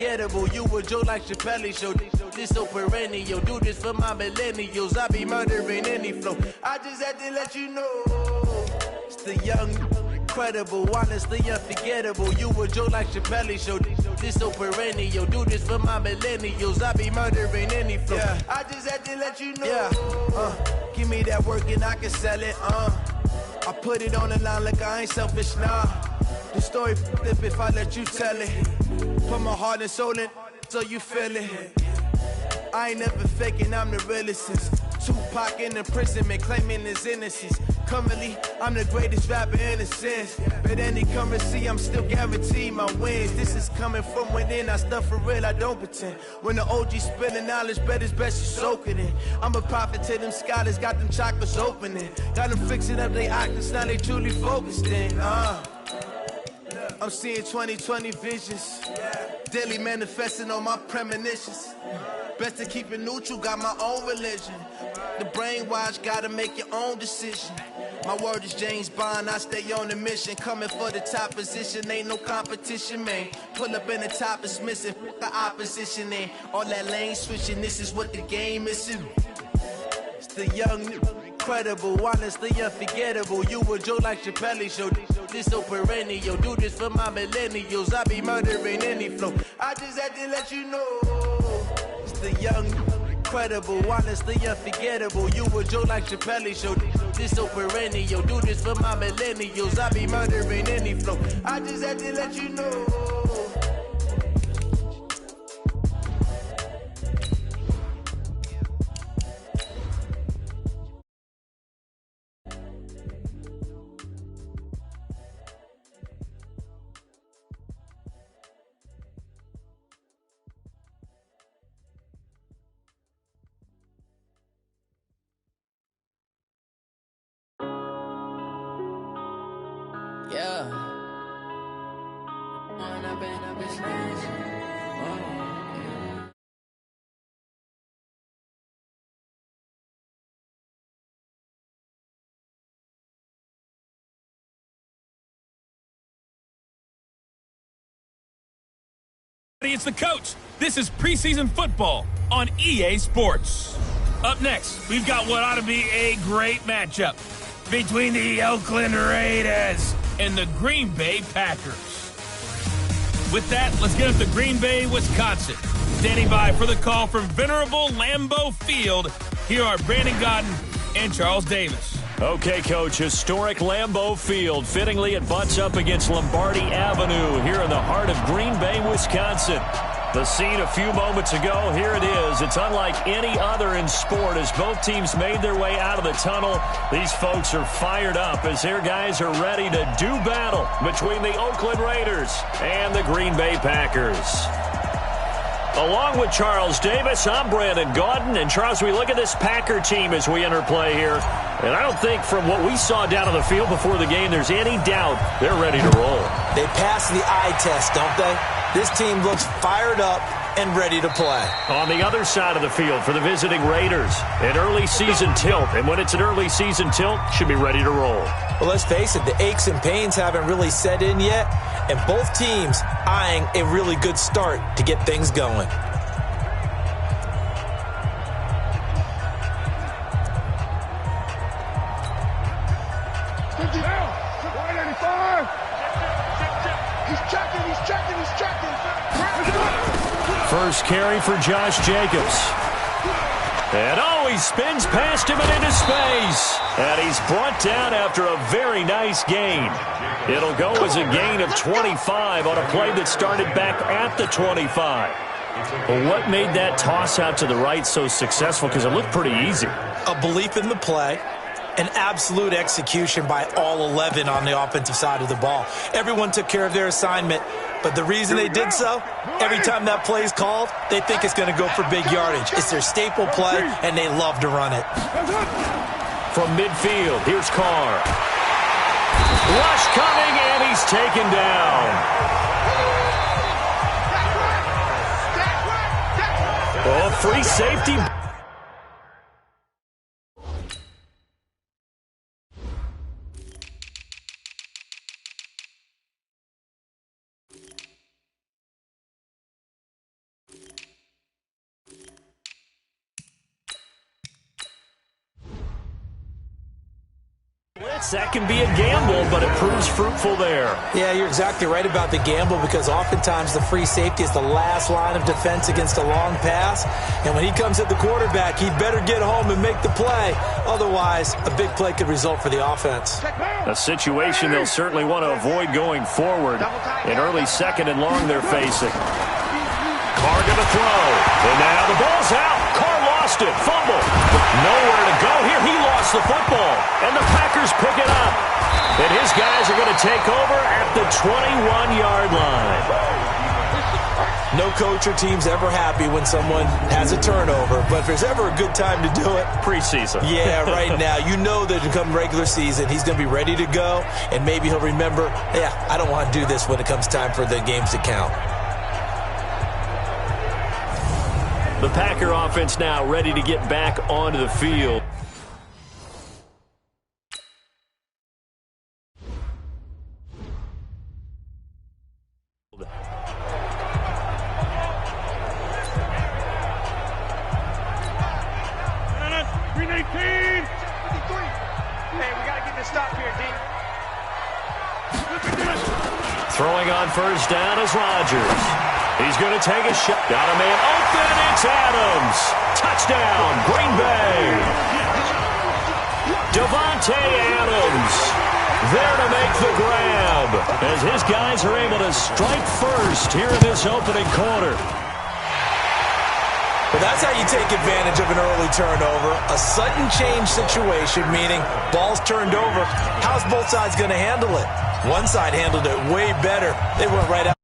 Gettable, you a joke like Chappelle show. This so perennial, do this for my millennials. I be murdering any flow. I just had to let you know, it's the young, incredible, honestly unforgettable. You a joke like Chappelle show. This so perennial, do this for my millennials. I be murdering any flow. Yeah. I just had to let you know. Yeah. Give me that work and I can sell it. I put it on the line like I ain't selfish, nah. The story flip if I let you tell it. Put my heart and soul in so you feel it. I ain't never faking, I'm the realest since Tupac in imprisonment, claiming his innocence. Currently, I'm the greatest rapper in a sense. But any currency, I'm still guaranteed my wins. This is coming from within, I stuff for real, I don't pretend. When the OG spilling knowledge, bet it's best you soak it in. I'm a prophet to them scholars, got them chakras opening. Got them fixing up their octaves, now they truly focused in. I'm seeing 2020 visions, daily manifesting on my premonitions. Best to keep it neutral, got my own religion. The brainwash, gotta make your own decision. My word is James Bond, I stay on the mission. Coming for the top position, ain't no competition, man. Pull up in the top is missing, the opposition in. All that lane switching, this is what the game is. It's the young, incredible, honestly unforgettable. You a joke like Chappelle show. This so perennial, do this for my millennials. I be murdering any flow. I just had to let you know, it's the young, incredible, honestly unforgettable. You a joke like Chappelle show. This so perennial, do this for my millennials. I be murdering any flow. I just had to let you know. Yeah. It's the coach. This is preseason football on EA Sports. Up next, we've got what ought to be a great matchup between the Oakland Raiders and the Green Bay Packers. With that, let's get up to Green Bay, Wisconsin. Standing by for the call from venerable Lambeau Field, here are Brandon Godden and Charles Davis. Okay, Coach, historic Lambeau Field. Fittingly, it butts up against Lombardi Avenue here in the heart of Green Bay, Wisconsin. The scene a few moments ago, here it is. It's unlike any other in sport as both teams made their way out of the tunnel. These folks are fired up as their guys are ready to do battle between the Oakland Raiders and the Green Bay Packers. Along with Charles Davis, I'm Brandon Gaudin. And Charles, we look at this Packer team as we enter play here. And I don't think from what we saw down on the field before the game, there's any doubt they're ready to roll. They passed the eye test, don't they? This team looks fired up and ready to play. On the other side of the field for the visiting Raiders, an early season tilt. And when it's an early season tilt, should be ready to roll. Well, let's face it, the aches and pains haven't really set in yet. And both teams eyeing a really good start to get things going. First carry for Josh Jacobs. And he spins past him and into space. And he's brought down after a very nice gain. It'll go as a gain of 25 on a play that started back at the 25. Well, what made that toss out to the right so successful? Because it looked pretty easy. A belief in the play. An absolute execution by all 11 on the offensive side of the ball. Everyone took care of their assignment, but the reason they did so, every time that play is called, they think it's going to go for big yardage. It's their staple play, and they love to run it. From midfield, here's Carr. Rush coming, and he's taken down. Oh, free safety. stats, that can be a gamble, but it proves fruitful there. Yeah, you're exactly right about the gamble because oftentimes the free safety is the last line of defense against a long pass. And when he comes at the quarterback, he better get home and make the play. Otherwise, a big play could result for the offense. A situation they'll certainly want to avoid going forward. An early second and long they're facing. Carr going to throw. And now the ball's out. Carr lost it. Fumble. Nowhere to go here. He lost the football. And the Packers pick it up. And his guys are going to take over at the 21-yard line. No coach or team's ever happy when someone has a turnover, but if there's ever a good time to do it, preseason. Yeah, right now. You know that come regular season, he's going to be ready to go, and maybe he'll remember, yeah, I don't want to do this when it comes time for the games to count. The Packer offense now ready to get back onto the field. Throwing on first down is Rodgers. He's going to take a shot. Got a man open. It's Adams. Touchdown, Green Bay. Devontae Adams there to make the grab as his guys are able to strike first here in this opening quarter. Well, that's how you take advantage of an early turnover. A sudden change situation, meaning ball's turned over. How's both sides going to handle it? One side handled it way better. They went right out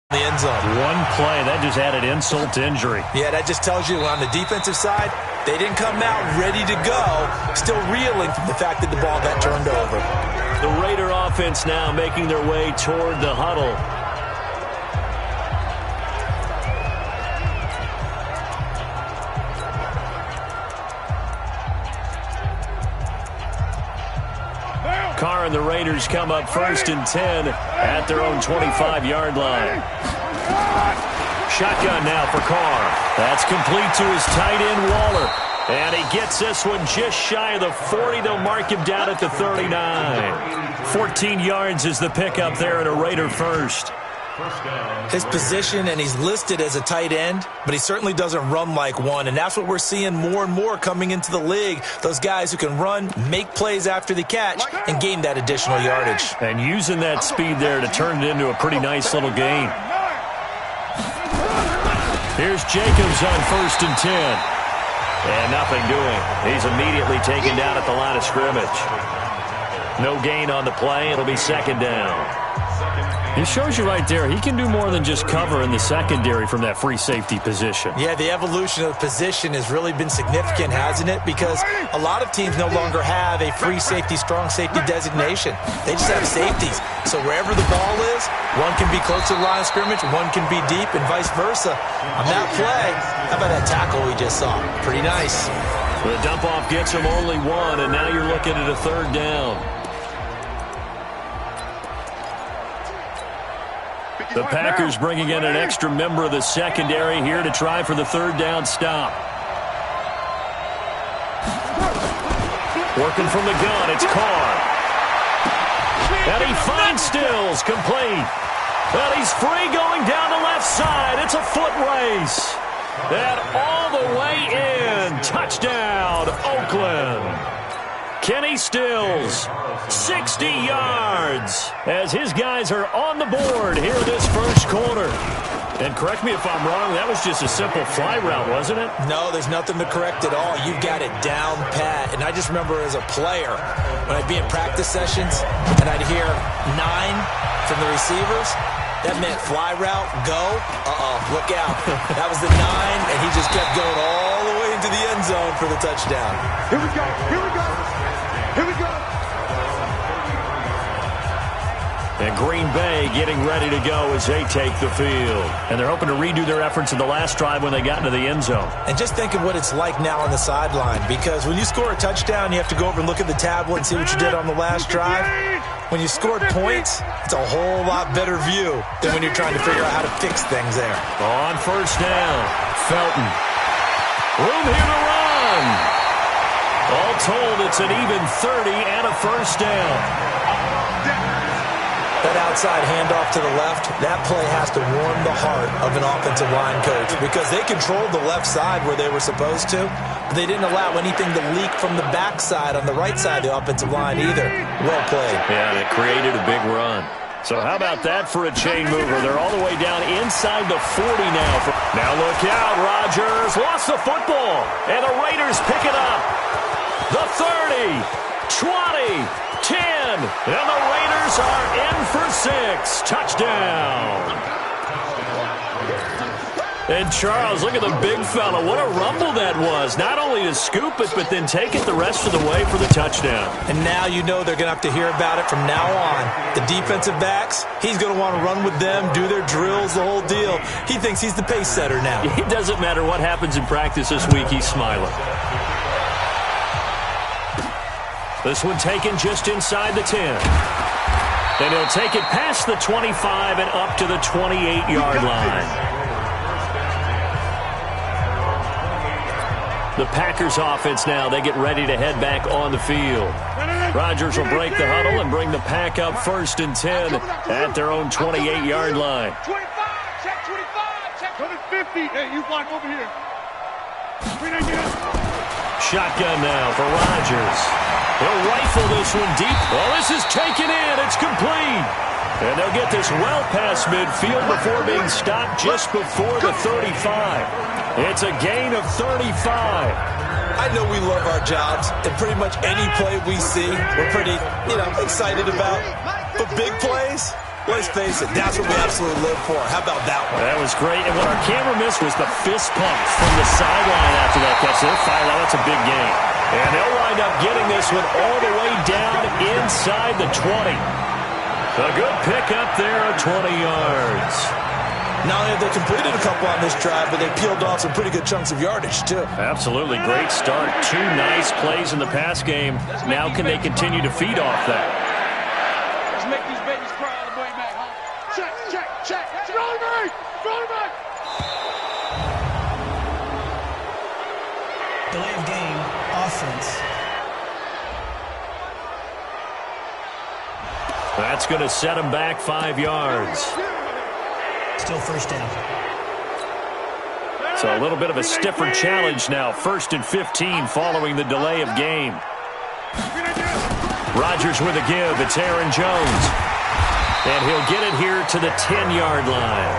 the end zone. One play, that just added insult to injury. Yeah, that just tells you on the defensive side, they didn't come out ready to go, still reeling from the fact that the ball got turned over. The Raider offense now making their way toward the huddle. Carr and the Raiders come up first and 10 at their own 25-yard line. Shotgun now for Carr. That's complete to his tight end, Waller. And he gets this one just shy of the 40. They'll mark him down at the 39. 14 yards is the pickup there at a Raider first. His position, and he's listed as a tight end, but he certainly doesn't run like one, and that's what we're seeing more and more coming into the league. Those guys who can run, make plays after the catch, and gain that additional yardage. And using that speed there to turn it into a pretty nice little gain. Here's Jacobs on first and 10. And nothing doing. He's immediately taken down at the line of scrimmage. No gain on the play. It'll be second down. It shows you right there, he can do more than just cover in the secondary from that free safety position. Yeah, the evolution of the position has really been significant, hasn't it? Because a lot of teams no longer have a free safety, strong safety designation. They just have safeties. So wherever the ball is, one can be close to the line of scrimmage, one can be deep, and vice versa. On that play, how about that tackle we just saw? Pretty nice. The dump-off gets him only one, and now you're looking at a third down. The Packers bringing in an extra member of the secondary here to try for the third down stop. Working from the gun, it's Carr. And he finds Stills, complete. And he's free going down the left side. It's a foot race. And all the way in. Touchdown, Oakland. Kenny Stills, 60 yards, as his guys are on the board here in this first quarter. And correct me if I'm wrong, that was just a simple fly route, wasn't it? No, there's nothing to correct at all. You've got it down pat. And I just remember as a player, when I'd be in practice sessions, and I'd hear 9 from the receivers, that meant fly route, go, look out. That was the 9, and he just kept going all the way into the end zone for the touchdown. Here we go, here we go. Here we go. And Green Bay getting ready to go as they take the field. And they're hoping to redo their efforts in the last drive when they got into the end zone. And just think of what it's like now on the sideline, because when you score a touchdown, you have to go over and look at the tablet and see what you did on the last drive. When you scored points, it's a whole lot better view than when you're trying to figure out how to fix things there. On first down, Felton. Room here to run. All told, it's an even 30 and a first down. That outside handoff to the left, that play has to warm the heart of an offensive line coach because they controlled the left side where they were supposed to, but they didn't allow anything to leak from the backside on the right side of the offensive line either. Well played. Yeah, and it created a big run. So how about that for a chain mover? They're all the way down inside the 40 now. Now look out, Rodgers lost the football, and the Raiders pick it up. The 30, 20, 10, and the Raiders are in for 6. Touchdown. And Charles, look at the big fella. What a rumble that was. Not only to scoop it, but then take it the rest of the way for the touchdown. And now you know they're going to have to hear about it from now on. The defensive backs, he's going to want to run with them, do their drills, the whole deal. He thinks he's the pace setter now. It doesn't matter what happens in practice this week, he's smiling. This one taken just inside the 10. Then he'll take it past the 25 and up to the 28-yard line. The Packers offense now, they get ready to head back on the field. Rodgers will break the huddle and bring the pack up 1st and 10 at their own 28-yard line. 25, check 25, check 50. Hey, you block over here. Shotgun now for Rodgers. He'll rifle this one deep. Well, this is taken in. It's complete. And they'll get this well past midfield before being stopped just before the 35. It's a gain of 35. I know we love our jobs, and pretty much any play we see, we're pretty, excited about. But big plays, let's face it, that's what we absolutely live for. How about that one? That was great. And what our camera missed was the fist pump from the sideline after that catch. They're fired out. That's a big gain. And they'll wind up getting this one all the way down inside the 20. A good pickup there of 20 yards. Not only have they completed a couple on this drive, but they peeled off some pretty good chunks of yardage, too. Absolutely. Great start. 2 nice plays in the pass game. Now can they continue to feed off that? Let's make these babies cry all the way back home. Check. Throw it back. Delay of game, offense. That's going to set him back 5 yards. Still first down. So a little bit of a stiffer challenge now. 1st and 15 following the delay of game. Rodgers with a give. It's Aaron Jones. And he'll get it here to the 10-yard line.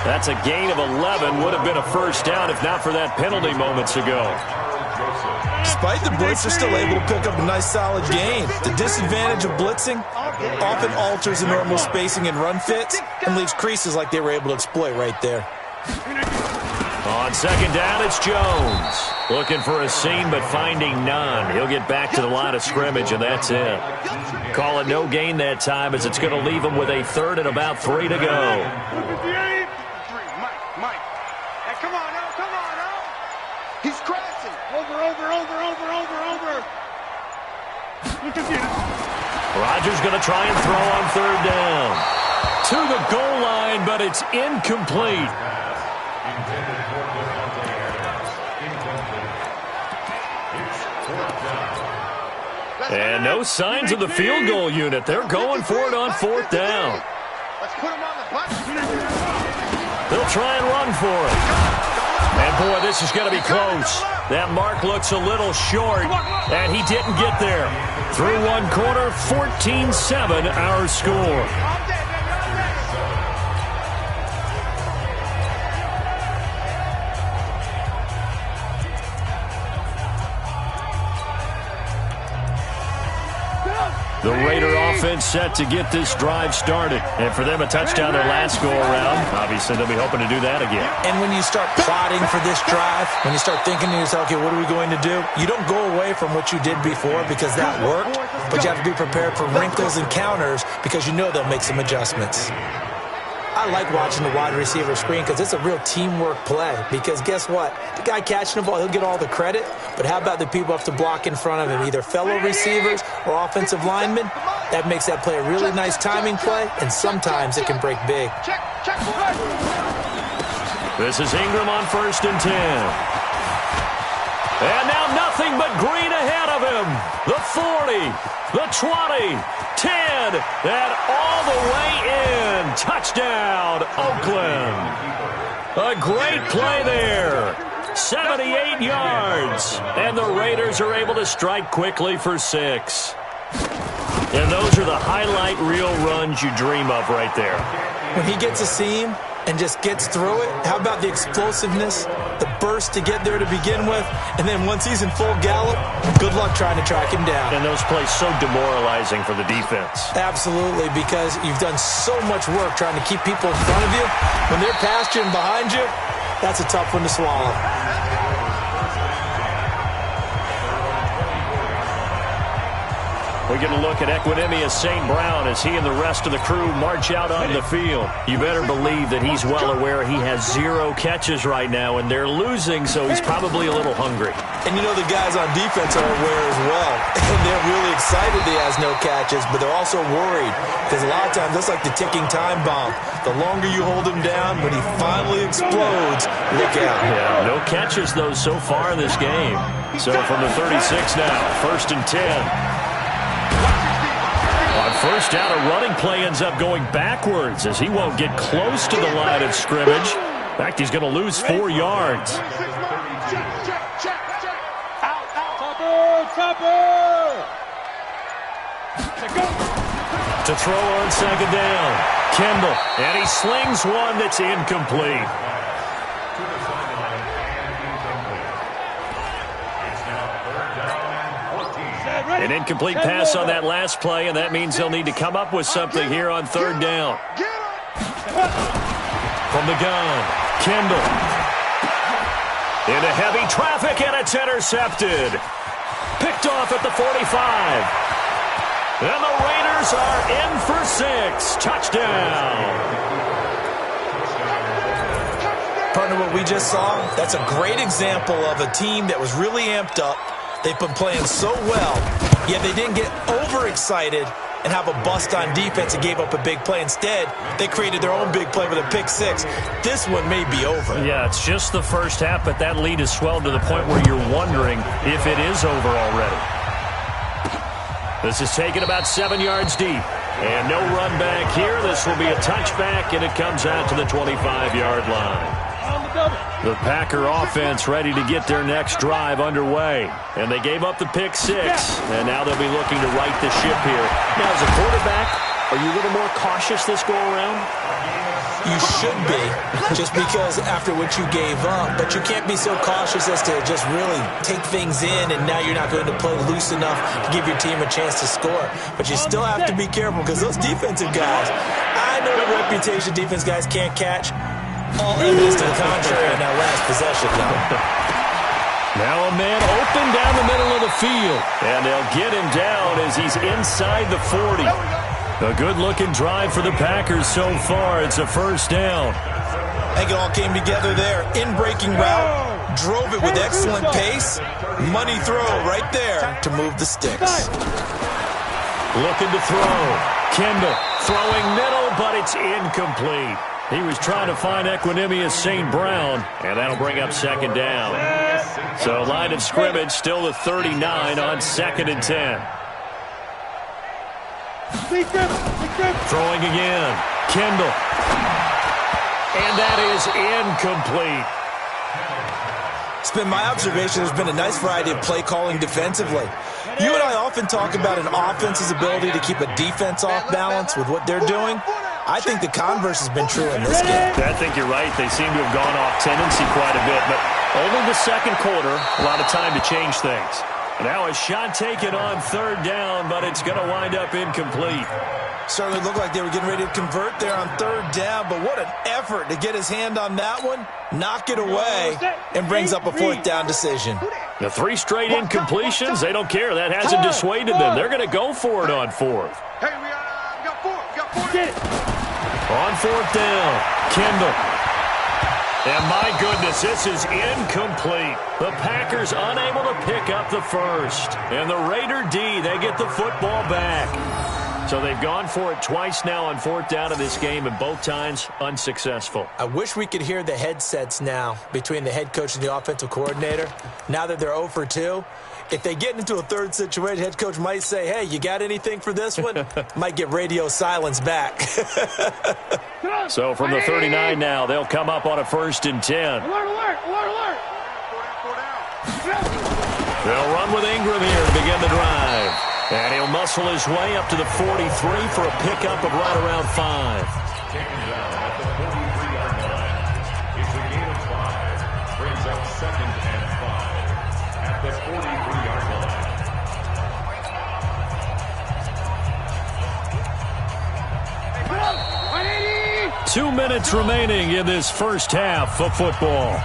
That's a gain of 11. Would have been a first down if not for that penalty moments ago. Despite the blitz, they're still able to pick up a nice solid gain. The disadvantage of blitzing often alters the normal spacing and run fits and leaves creases like they were able to exploit right there. On 2nd down, it's Jones. Looking for a seam, but finding none. He'll get back to the line of scrimmage, and that's it. Call it no gain that time, as it's going to leave him with a 3rd and about 3 to go. Mike. Hey, come on now. He's crashing. Over. Look at this. Rodgers going to try and throw on 3rd down. To the goal line, but it's incomplete. And no signs of the field goal unit. They're going for it on 4th down. Let's put him on the button. They'll try and run for it. And, boy, this is going to be close. That mark looks a little short, and he didn't get there. Through one quarter, 14-7 our score. The Raider offense set to get this drive started. And for them, a touchdown their last go-around. Obviously, they'll be hoping to do that again. And when you start plotting for this drive, when you start thinking to yourself, okay, what are we going to do? You don't go away from what you did before because that worked, but you have to be prepared for wrinkles and counters because you know they'll make some adjustments. I like watching the wide receiver screen because it's a real teamwork play. Because guess what? The guy catching the ball, he'll get all the credit. But how about the people have to block in front of him, either fellow receivers or offensive linemen? That makes that play a really nice timing play, and sometimes it can break big. This is Ingram on 1st and 10. And now nothing but green ahead. of him. The 40, the 20, 10, and all the way in. Touchdown, Oakland. A great play there. 78 yards. And the Raiders are able to strike quickly for 6. And those are the highlight reel runs you dream of right there. When he gets a seam and just gets through it, how about the explosiveness, the burst to get there to begin with, and then once he's in full gallop, good luck trying to track him down. And those plays so demoralizing for the defense. Absolutely, because you've done so much work trying to keep people in front of you. When they're past you and behind you, that's a tough one to swallow. We get a look at Equinemius St. Brown as he and the rest of the crew march out on the field. You better believe that he's well aware he has 0 catches right now, and they're losing, so he's probably a little hungry. And you know the guys on defense are aware as well. And they're really excited he has no catches, but they're also worried. Because a lot of times, that's like the ticking time bomb. The longer you hold him down, when he finally explodes, look out. Yeah, no catches, though, so far in this game. So from the 36 now, 1st and 10. On first down, a running play ends up going backwards as he won't get close to the line of scrimmage. In fact, he's going to lose 4 yards. To throw on 2nd down, Kendall, and he slings one that's incomplete. An incomplete pass on that last play, and that means they'll need to come up with something here on 3rd down. From the gun, Kendall. Into heavy traffic, and it's intercepted. Picked off at the 45. And the Raiders are in for 6. Touchdown. Partner, what we just saw, that's a great example of a team that was really amped up. They've been playing so well, yet they didn't get overexcited and have a bust on defense and gave up a big play. Instead, they created their own big play with a pick 6. This one may be over. Yeah, it's just the first half, but that lead has swelled to the point where you're wondering if it is over already. This is taken about 7 yards deep. And no run back here. This will be a touchback, and it comes out to the 25-yard line. The Packer offense ready to get their next drive underway. And they gave up the pick 6, and now they'll be looking to right the ship here. Now, as a quarterback, are you a little more cautious this go-around? You should be, just because after what you gave up. But you can't be so cautious as to just really take things in, and now you're not going to play loose enough to give your team a chance to score. But you still have to be careful, because those defensive guys, I know the reputation defense guys can't catch. All evidence to the contrary in that last possession, though. Now a man open down the middle of the field. And they'll get him down as he's inside the 40. A good-looking drive for the Packers so far. It's a 1st down. I think it all came together there. In-breaking route. Drove it with excellent pace. Money throw right there to move the sticks. Looking to throw. Kendall throwing middle, but it's incomplete. He was trying to find Equinemius St. Brown, and that'll bring up 2nd down. So line of scrimmage still the 39 on 2nd and 10. Throwing again. Kendall. And that is incomplete. It's been my observation there's been a nice variety of play calling defensively. You and I often talk about an offense's ability to keep a defense off balance with what they're doing. I think the converse has been true in this game. I think you're right. They seem to have gone off tendency quite a bit, but only the 2nd quarter, a lot of time to change things. Now a shot taken on 3rd down, but it's going to wind up incomplete. Certainly looked like they were getting ready to convert there on 3rd down, but what an effort to get his hand on that one, knock it away, and brings up a 4th down decision. The 3 straight incompletions, they don't care. That hasn't dissuaded them. They're going to go for it on 4th. Hey, we got 4. Get it. On 4th down, Kendall. And my goodness, this is incomplete. The Packers unable to pick up the 1st. And the Raider D, they get the football back. So they've gone for it twice now on fourth down in this game, and both times unsuccessful. I wish we could hear the headsets now between the head coach and the offensive coordinator. Now that they're 0 for 2, if they get into a third situation, head coach might say, hey, you got anything for this one? Might get radio silence back. So from the 39 now, they'll come up on a 1st and 10. Alert! They'll run with Ingram here to begin the drive. And he'll muscle his way up to the 43 for a pickup of right around 5. Taken down at the 43-yard line. It's a gain of 5. Brings up 2nd and 5 at the 43-yard line. 2 minutes remaining in this first half of football.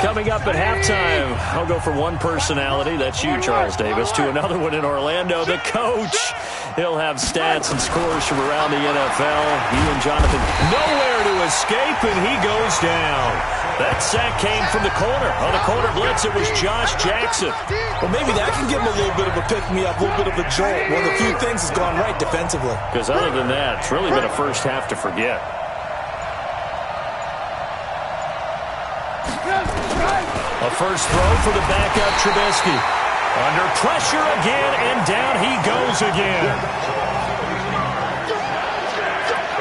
Coming up at halftime, I'll go from one personality, that's you, Charles Davis, to another one in Orlando, the coach. He'll have stats and scores from around the NFL. He and Jonathan nowhere to escape, and he goes down. That sack came from the corner. On the corner blitz, it was Josh Jackson. Well, maybe that can give him a little bit of a pick-me-up, a little bit of a jolt. One of the few things has gone right defensively. Because other than that, it's really been a first half to forget. A first throw for the backup Trubisky. Under pressure again, and down he goes again.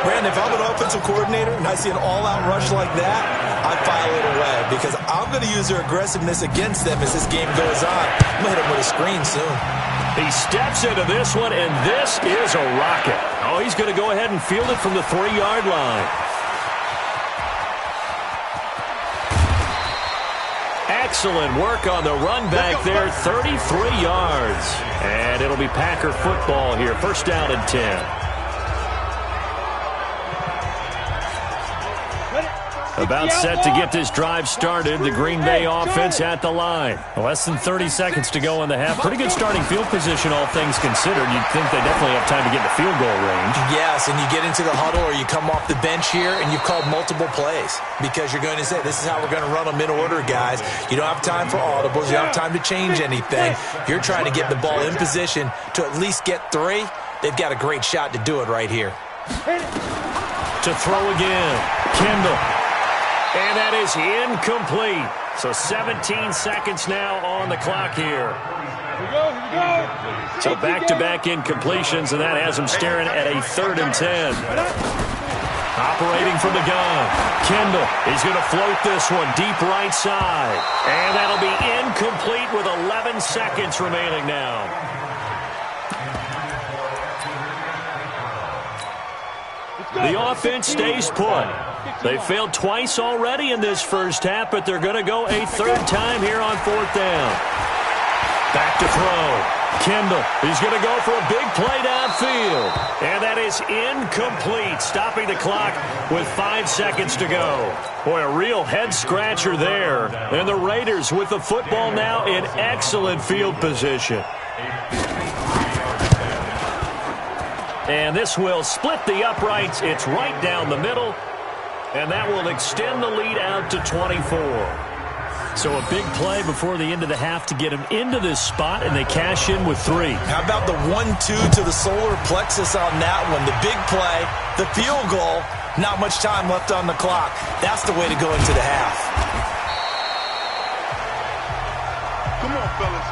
Brandon, if I'm an offensive coordinator and I see an all-out rush like that, I file it away because I'm going to use their aggressiveness against them as this game goes on. I'm going to hit him with a screen soon. He steps into this one, and this is a rocket. Oh, he's going to go ahead and field it from the 3-yard line. Excellent work on the run back there, 33 yards. And it'll be Packer football here, 1st down and 10. About set to get this drive started, the Green Bay offense at the line. Less than 30 seconds to go in the half. Pretty good starting field position, all things considered. You'd think they definitely have time to get in the field goal range. Yes, and you get into the huddle or you come off the bench here and you've called multiple plays because you're going to say, this is how we're going to run them in order, guys. You don't have time for audibles. You don't have time to change anything. You're trying to get the ball in position to at least get 3. They've got a great shot to do it right here. To throw again, Kendall. And that is incomplete. So 17 seconds now on the clock here. Here we go. So back-to-back incompletions, and that has him staring at a 3rd and 10. Operating from the gun. Kendall, he's going to float this one deep right side. And that'll be incomplete with 11 seconds remaining now. The offense stays put. They failed twice already in this first half, but they're going to go a 3rd time here on 4th down. Back to throw. Kendall, he's going to go for a big play downfield. And that is incomplete, stopping the clock with 5 seconds to go. Boy, a real head-scratcher there. And the Raiders with the football now in excellent field position. And this will split the uprights. It's right down the middle. And that will extend the lead out to 24. So a big play before the end of the half to get them into this spot, and they cash in with 3. How about the 1-2 to the solar plexus on that one? The big play, the field goal, not much time left on the clock. That's the way to go into the half. Come on, fellas.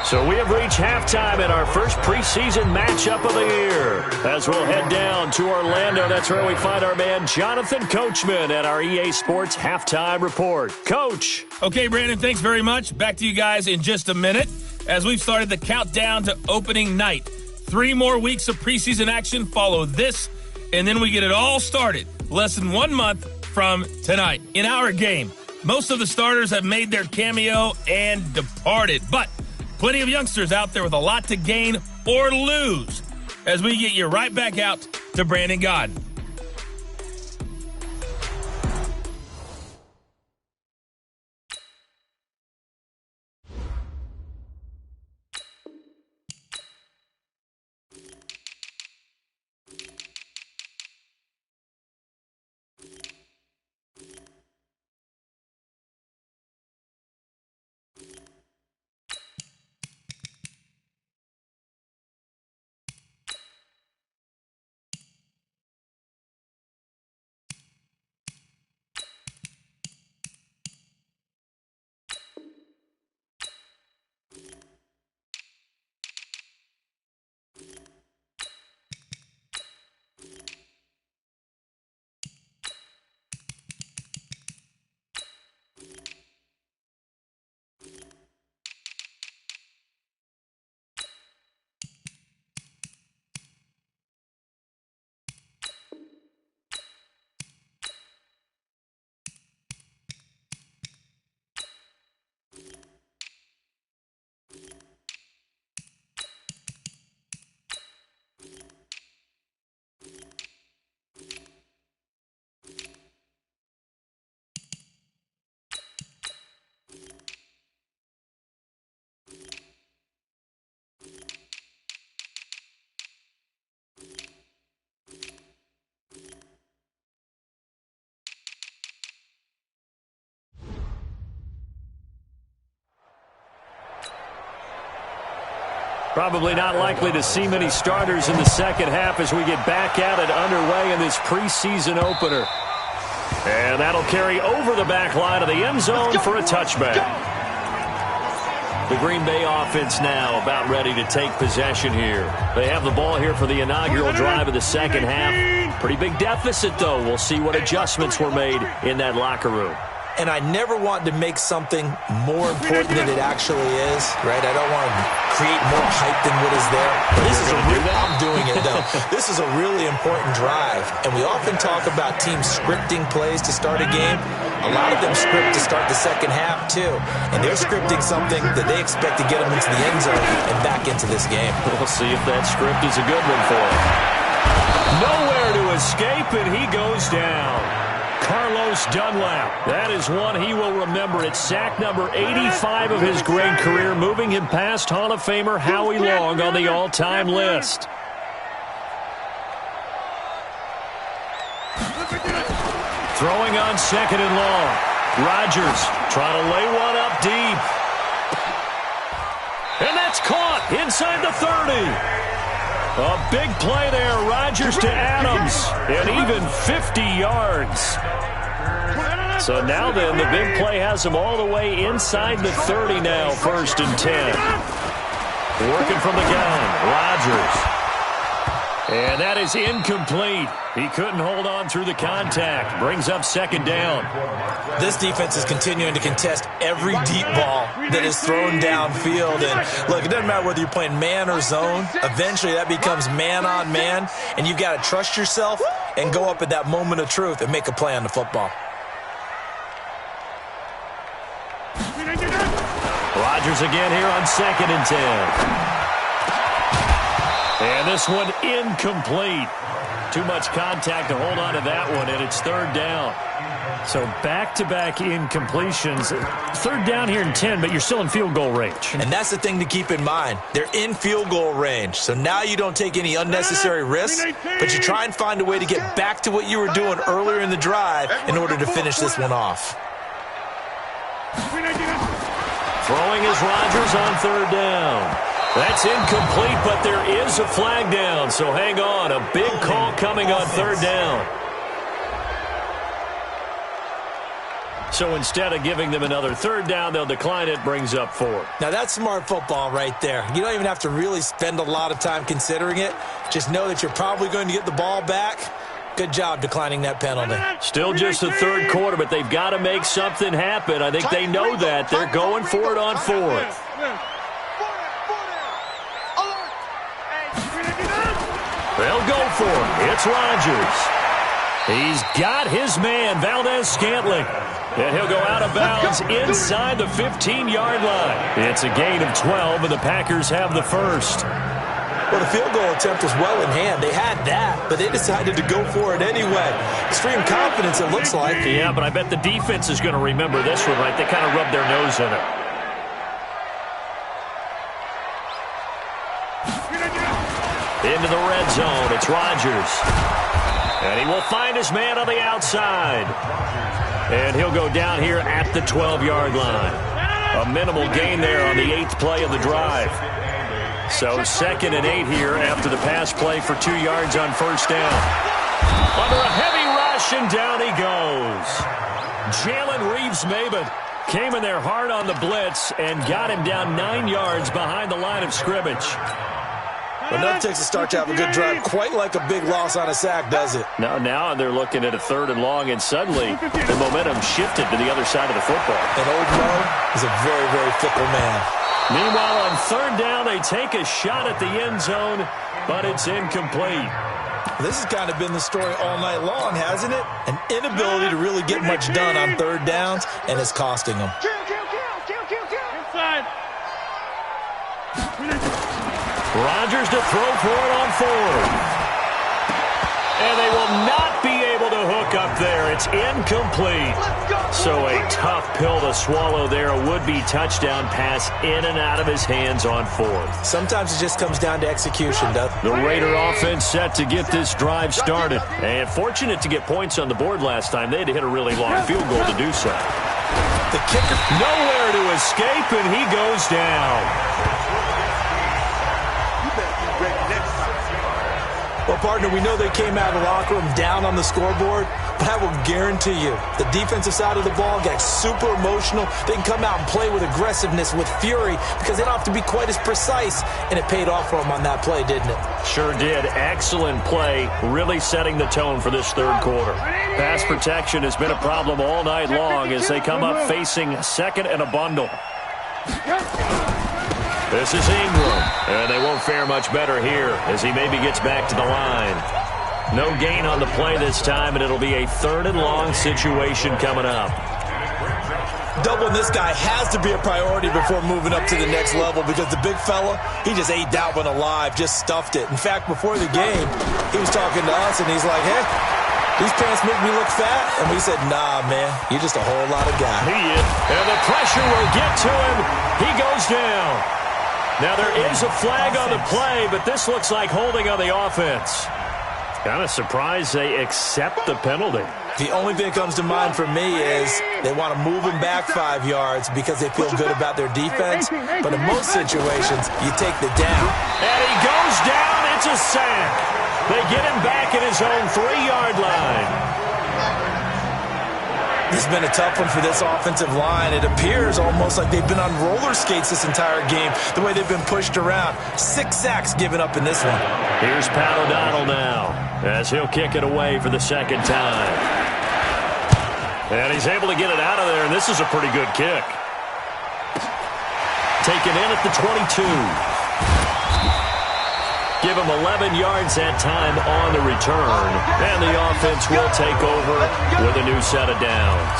So we have reached halftime in our first preseason matchup of the year. As we'll head down to Orlando, that's where we find our man Jonathan Coachman at our EA Sports Halftime Report. Coach. Okay, Brandon, thanks very much. Back to you guys in just a minute as we've started the countdown to opening night. 3 more weeks of preseason action follow this, and then we get it all started less than 1 month from tonight. In our game, most of the starters have made their cameo and departed, but plenty of youngsters out there with a lot to gain or lose as we get you right back out to Brandon Gaudin. Probably not likely to see many starters in the second half as we get back at it underway in this preseason opener. And that'll carry over the back line of the end zone for a touchback. The Green Bay offense now about ready to take possession here. They have the ball here for the inaugural drive of the second half. Pretty big deficit, though. We'll see what adjustments were made in that locker room. And I never want to make something more important than it actually is, right? I don't want to create more hype than what is there. I'm doing it, though. This is a really important drive. And we often talk about teams scripting plays to start a game. A lot of them script to start the second half, too. And they're scripting something that they expect to get them into the end zone and back into this game. We'll see if that script is a good one for him. Nowhere to escape, and he goes down. Carlos Dunlap. That is one he will remember. It's sack number 85 of his great career, moving him past Hall of Famer Howie Long on the all-time list. Throwing on second and long. Rodgers trying to lay one up deep. And that's caught inside the 30. A big play there. Rodgers to Adams. And even 50 yards. So now then, the big play has him all the way inside the 30 now, 1st and 10. Working from the gun, Rodgers. And that is incomplete. He couldn't hold on through the contact. Brings up second down. This defense is continuing to contest every deep ball that is thrown downfield. And look, it doesn't matter whether you're playing man or zone. Eventually that becomes man on man. And you've got to trust yourself and go up at that moment of truth and make a play on the football. Rodgers again here on 2nd and 10. And this one incomplete. Too much contact to hold on to that one, and it's 3rd down. So back-to-back incompletions. 3rd down here in 10, but you're still in field goal range. And that's the thing to keep in mind. They're in field goal range. So now you don't take any unnecessary risks, but you try and find a way to get back to what you were doing earlier in the drive in order to finish this one off. Throwing is Rodgers on 3rd down. That's incomplete, but there is a flag down, so hang on. A big call coming on 3rd down. So instead of giving them another 3rd down, they'll decline it, brings up 4. Now that's smart football right there. You don't even have to really spend a lot of time considering it. Just know that you're probably going to get the ball back. Good job declining that penalty. Still just the 3rd quarter, but they've got to make something happen. I think they know that. They're going for it on 4th. They'll go for it. It's Rodgers. He's got his man, Valdez-Scantling. And he'll go out of bounds inside the 15-yard line. It's a gain of 12, and the Packers have the first. Well, the field goal attempt was well in hand. They had that, but they decided to go for it anyway. Extreme confidence, it looks like. Yeah, but I bet the defense is going to remember this one, right? They kind of rubbed their nose in it. Into the red zone, it's Rodgers. And he will find his man on the outside. And he'll go down here at the 12-yard line. A minimal gain there on the 8th play of the drive. So 2nd and 8 here after the pass play for 2 yards on 1st down. Under a heavy rush, and down he goes. Jalen Reeves-Maybin came in there hard on the blitz and got him down 9 yards behind the line of scrimmage. But nothing takes a start to have a good drive quite like a big loss on a sack, does it? Now they're looking at a 3rd and long, and suddenly the momentum shifted to the other side of the football. And old Mo is a very, very fickle man. Meanwhile, on 3rd down, they take a shot at the end zone, but it's incomplete. This has kind of been the story all night long, hasn't it? An inability to really get much done on 3rd downs, and it's costing them. Inside. Rodgers to throw for it on 4th. And they will not be able to hook up there. It's incomplete. So a tough pill to swallow there. A would-be touchdown pass in and out of his hands on 4th. Sometimes it just comes down to execution, doesn't it? The Raider offense set to get this drive started. And fortunate to get points on the board last time. They had to hit a really long field goal to do so. The kicker nowhere to escape, and he goes down. Well, partner, we know they came out of the locker room down on the scoreboard, but I will guarantee you the defensive side of the ball got super emotional. They can come out and play with aggressiveness, with fury, because they don't have to be quite as precise, and it paid off for them on that play, didn't it? Sure did. Excellent play, really setting the tone for this third quarter. Pass protection has been a problem all night long as they come up facing second and a bundle. This is Ingram, and they won't fare much better here as he maybe gets back to the line. No gain on the play this time, and it'll be a third and long situation coming up. Doubling this guy has to be a priority before moving up to the next level because the big fella, he just ate that one alive, just stuffed it. In fact, before the game, he was talking to us, and he's like, hey, these pants make me look fat. And we said, nah, man, you're just a whole lot of guy. He is, and the pressure will get to him. He goes down. Now, there is a flag on the play, but this looks like holding on the offense. Kind of surprised they accept the penalty. The only thing that comes to mind for me is they want to move him back 5 yards because they feel good about their defense. But in most situations, you take the down. And he goes down. It's a sack. They get him back at his own 3-yard line. This has been a tough one for this offensive line. It appears almost like they've been on roller skates this entire game, the way they've been pushed around. 6 sacks given up in this one. Here's Pat O'Donnell now as he'll kick it away for the second time. And he's able to get it out of there, and this is a pretty good kick. Taken in at the 22. Give him 11 yards that time on the return. And the offense will take over with a new set of downs.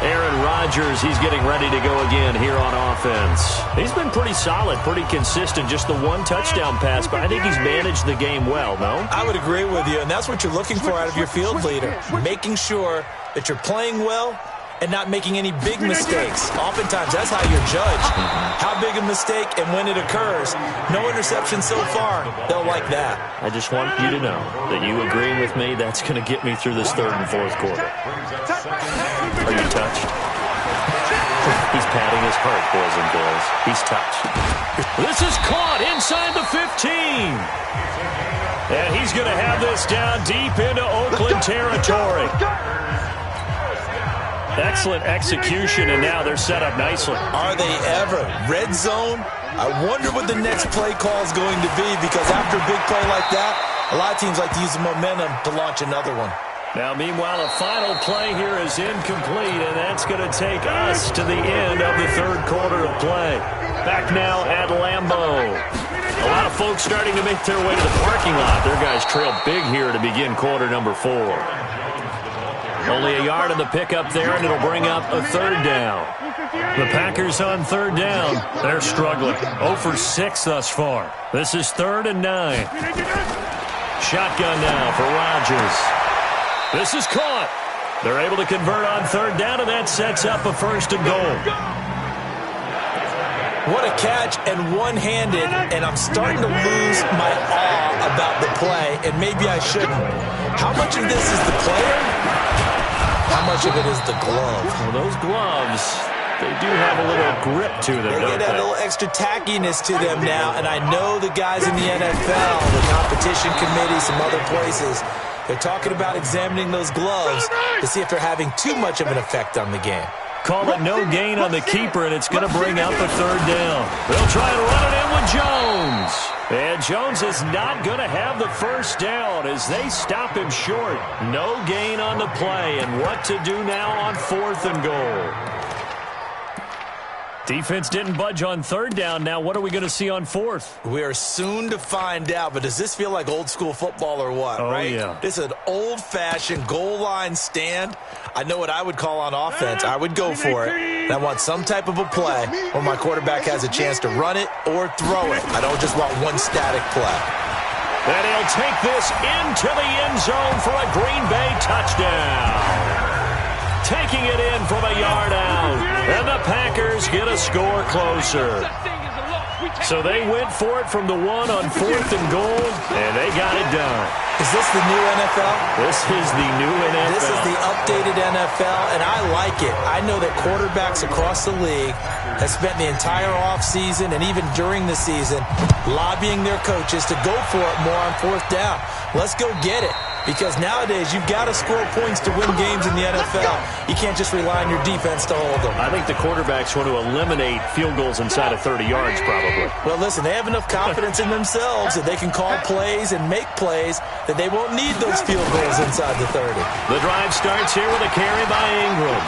Aaron Rodgers, he's getting ready to go again here on offense. He's been pretty solid, pretty consistent. Just the one touchdown pass, but I think he's managed the game well, no? I would agree with you, and that's what you're looking for out of your field leader. Making sure that you're playing well and not making any big mistakes. Oftentimes, that's how you're judged. How big a mistake and when it occurs. No interception so far. They'll like that. I just want you to know that you agreeing with me, that's going to get me through this third and fourth quarter. Are you touched? He's patting his heart, boys and girls. He's touched. This is caught inside the 15. And he's going to have this down deep into Oakland territory. Excellent execution, and now they're set up nicely. Are they ever? Red zone? I wonder what the next play call is going to be, because after a big play like that, a lot of teams like to use the momentum to launch another one. Now, meanwhile, a final play here is incomplete, and that's going to take us to the end of the third quarter of play. Back now at Lambeau. A lot of folks starting to make their way to the parking lot. Their guys trail big here to begin quarter number 4. Only a yard on the pickup there, and it'll bring up a third down. The Packers on third down. They're struggling. 0 for 6 thus far. This is 3rd and 9. Shotgun now for Rodgers. This is caught. They're able to convert on third down, and that sets up a 1st and goal. What a catch, and one-handed, and I'm starting to lose my awe about the play, and maybe I shouldn't. How much of this is the player? How much of it is the glove? Well, those gloves, they do have a little grip to them, They don't get a they? little extra tackiness to them now, and I know the guys in the NFL, the competition committee, some other places, they're talking about examining those gloves to see if they're having too much of an effect on the game. Call it no gain on the keeper, and it's going to bring up a third down. They'll try and run it in with Jones. And Jones is not going to have the first down as they stop him short. No gain on the play, and what to do now on 4th and goal. Defense didn't budge on third down. Now what are we going to see on 4th? We are soon to find out, but does this feel like old school football or what, right? Yeah. This is an old-fashioned goal line stand. I know what I would call on offense. I would go for it. And I want some type of a play where my quarterback has a chance to run it or throw it. I don't just want one static play. And he'll take this into the end zone for a Green Bay touchdown. Taking it in from a yard out. And the Packers get a score closer. So they went for it from the 1 on 4th and goal, and they got it done. Is this the new NFL? This is the new NFL. This is the updated NFL, and I like it. I know that quarterbacks across the league has spent the entire offseason and even during the season lobbying their coaches to go for it more on fourth down. Let's go get it. Because nowadays, you've got to score points to win games in the NFL. You can't just rely on your defense to hold them. I think the quarterbacks want to eliminate field goals inside of 30 yards, probably. Well, listen, they have enough confidence in themselves that they can call plays and make plays that they won't need those field goals inside the 30. The drive starts here with a carry by Ingram.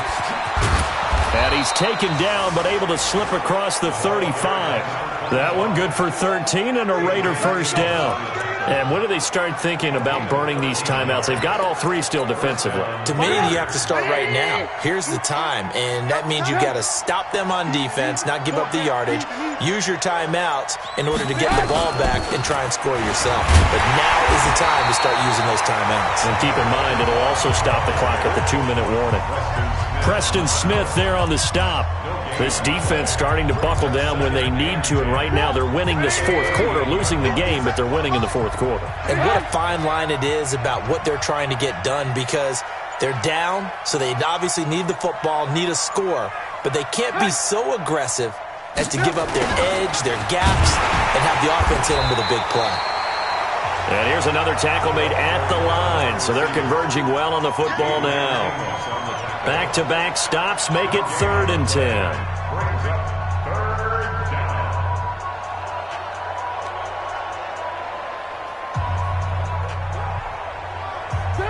And he's taken down, but able to slip across the 35. That one good for 13 and a Raider first down. And when do they start thinking about burning these timeouts? They've got all three still defensively. To me, you have to start right now. Here's the time, and that means you've got to stop them on defense, not give up the yardage, use your timeouts in order to get the ball back and try and score yourself. But now is the time to start using those timeouts. And keep in mind, it'll also stop the clock at the 2-minute warning. Preston Smith there on the stop. This defense starting to buckle down when they need to, and right now they're winning this fourth quarter, losing the game, but they're winning in the fourth quarter. And what a fine line it is about what they're trying to get done, because they're down, so they obviously need the football, need a score, but they can't be so aggressive as to give up their edge, their gaps, and have the offense hit them with a big play. And here's another tackle made at the line, so they're converging well on the football now. Back-to-back stops make it 3rd and 10.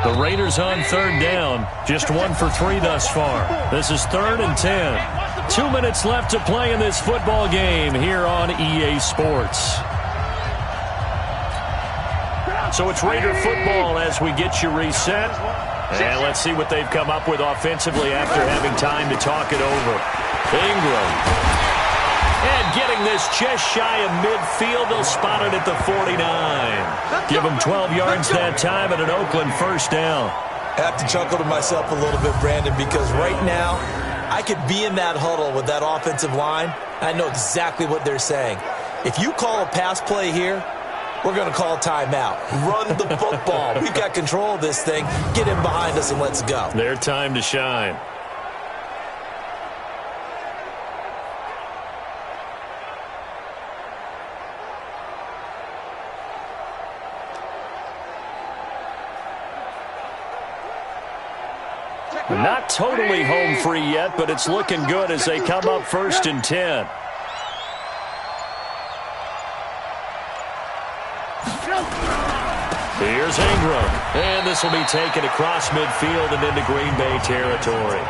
The Raiders on 3rd down. Just 1 for 3 thus far. This is 3rd and 10. 2 minutes left to play in this football game here on EA Sports. So it's Raider football as we get you reset. And let's see what they've come up with offensively after having time to talk it over. Ingram. And getting this just shy of midfield. They'll spot it at the 49. Give them 12 yards that time and an Oakland first down. I have to chuckle to myself a little bit, Brandon, because right now I could be in that huddle with that offensive line. I know exactly what they're saying. If you call a pass play here, we're going to call timeout. Run the football. We've got control of this thing. Get in behind us and let's go. Their time to shine. Not totally home free yet, but it's looking good as they come up 1st and 10. Here's Ingram, and this will be taken across midfield and into Green Bay territory.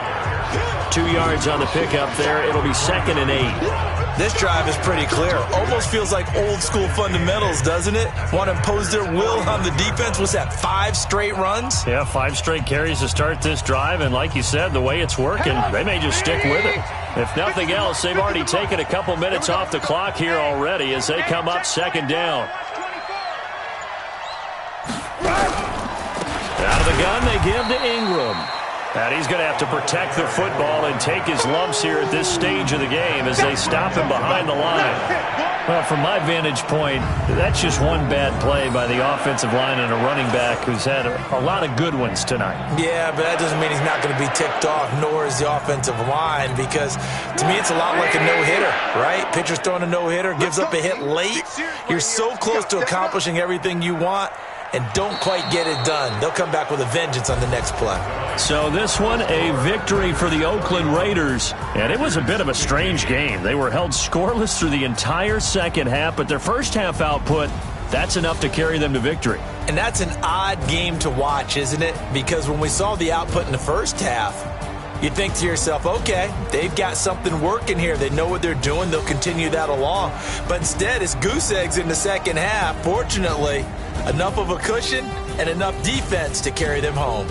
2 yards on the pickup there. It'll be 2nd and 8. This drive is pretty clear. Almost feels like old school fundamentals, doesn't it? Want to impose their will on the defense. Was that 5 straight runs? Yeah, 5 straight carries to start this drive, and like you said, the way it's working, they may just stick with it. If nothing else, they've already taken a couple minutes off the clock here already as they come up 2nd down. Out of the gun, they give to Ingram. And he's going to have to protect the football and take his lumps here at this stage of the game as they stop him behind the line. Well, from my vantage point, that's just one bad play by the offensive line and a running back who's had a lot of good ones tonight. Yeah, but that doesn't mean he's not going to be ticked off, nor is the offensive line, because to me it's a lot like a no-hitter, right? Pitcher's throwing a no-hitter, gives up a hit late. You're so close to accomplishing everything you want and don't quite get it done. They'll come back with a vengeance on the next play. So this one, a victory for the Oakland Raiders. And it was a bit of a strange game. They were held scoreless through the entire second half, but their first half output, that's enough to carry them to victory. And that's an odd game to watch, isn't it? Because when we saw the output in the first half, you think to yourself, okay, they've got something working here. They know what they're doing. They'll continue that along. But instead, it's goose eggs in the second half. Fortunately, enough of a cushion and enough defense to carry them home.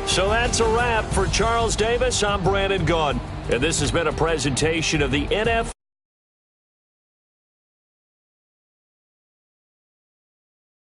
So that's a wrap for Charles Davis. I'm Brandon Gaudin, and this has been a presentation of the NFL